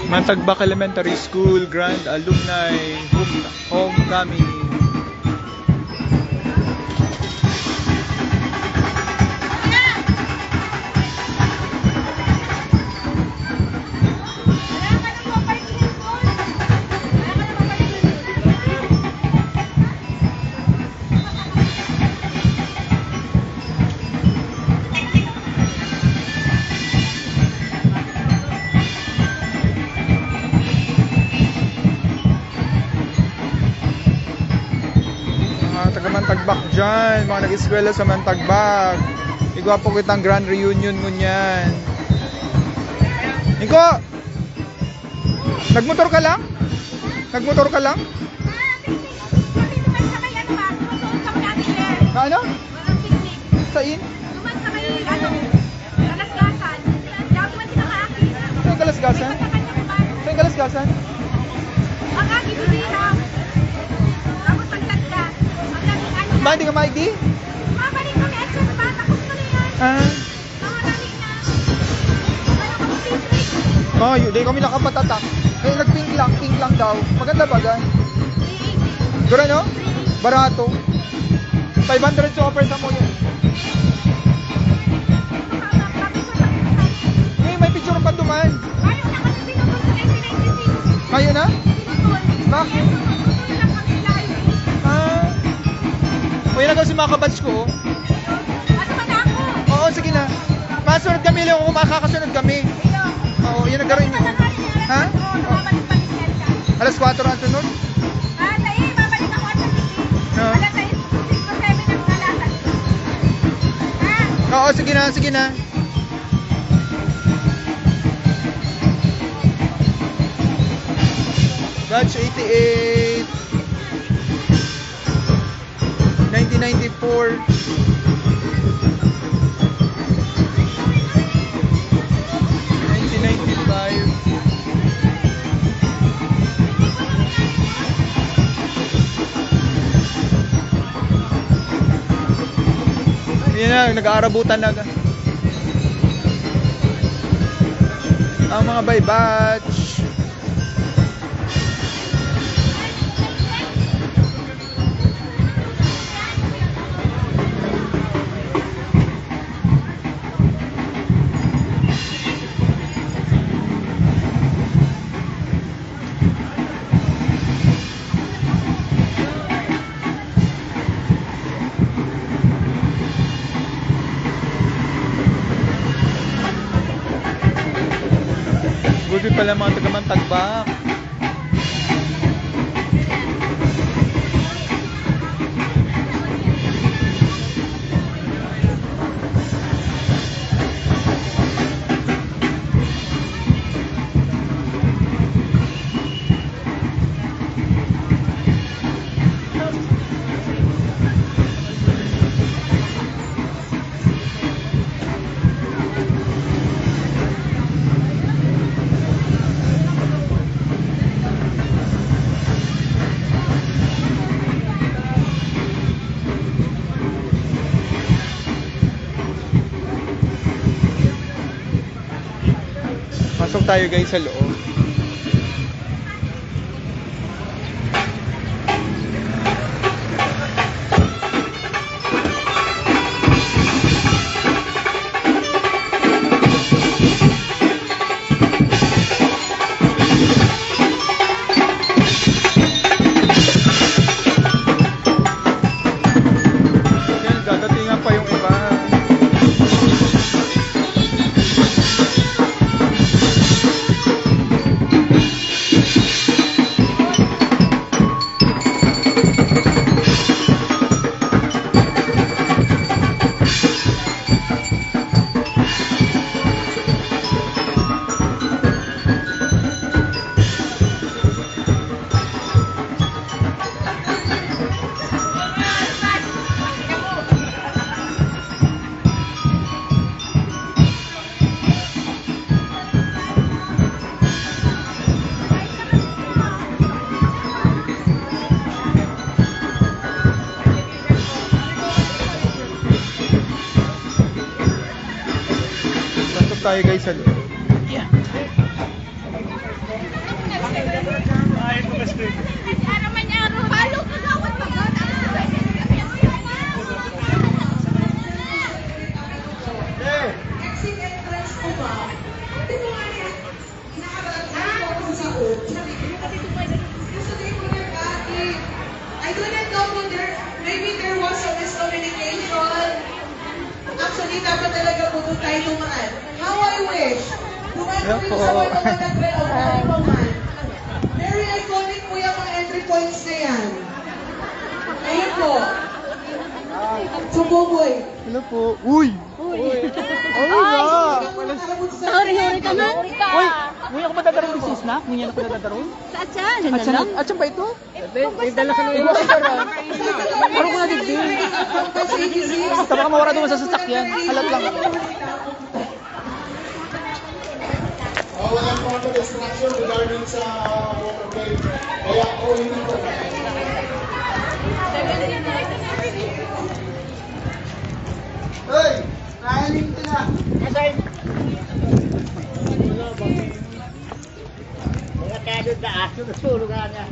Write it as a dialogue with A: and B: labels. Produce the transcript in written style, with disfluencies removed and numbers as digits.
A: Mantagbak Elementary School Grand Alumni Homecoming. Taga Mantagbak dyan, mga nag-eskwela sa Mantagbak. Igwapo kitang grand reunion mo niyan. Niko! Nagmotor ka lang? Nagmotor ka lang? Na ano? Saan? Saan Kalasgasan? Saan Kalasgasan?
B: Ang aking hindi
A: Ba, hindi ka ma-ID?
B: mabalik kami at sa patakot ko na yan. Mamarami na. Ano kami sisig?
A: Oh, yun, di kami nakapatatak. Eh, nag-pink lang daw. Maganda ba gan? Gura no? Barato. 500 so offer sa mo yun. Eh, may picture pa duman.
B: Ayaw na kasi sinubol sa 1996.
A: Ngayon na?
B: Sinubol.
A: Bakit?
B: Sinubol lang kami live.
A: O yun na si mga kabatch ko.
B: Ano ba na ako?
A: Oo, sige na. Masunod kami lang kung makakasunod kami. Oo, yun nagkaroon mo. Ha? Alas 4 ang sunod?
B: Dahil, babalik ako at sa sisig. Alas 6 to 7 ang kalasan.
A: Oo, sige na, sige na. Batch 88 1994 1995. Yan na, nag-aarabutan na. Ang mga by batch. Buti pala mga taga Mantagbak. Pasok tayo guys sa loob. Yan, dadatingan pa yung iba. tayo guys sa loob. Yeah.
B: Palo ka gawat pagod.
C: Exit entrance ko ba? Hindi mo nga niya. Inakabalaan ko sa old. Sabi ko, yesterday ko your ate. I do not know kung maybe there was a miscommunication. Actually, dapat talaga po doon tayo tumaan. How I wish. Tumaan ko dito sa mga nag-reopen pa man. Very iconic po yung mga entry points na yan. Ayun po. Sumuboy.
A: Hello po. Uy! Uy! Ay,
B: Sorry ka na.
A: Uy! Nguya ako ba dadaroon ni sis na? Nguya na ko dadaroon?
B: Saan siya? Diyan
A: At
B: na
A: siya
B: lang.
A: at siya ba ito? May dala ka na ito. Parang mga digdig. Tama ka mawara doon sa sasakyan. Halat lang.
D: Wala po ako distraction regarding sa waterway. Kaya hindi po.
A: Hey! Kahaling ko na.
E: Mga kadod na aso na sulungan niya.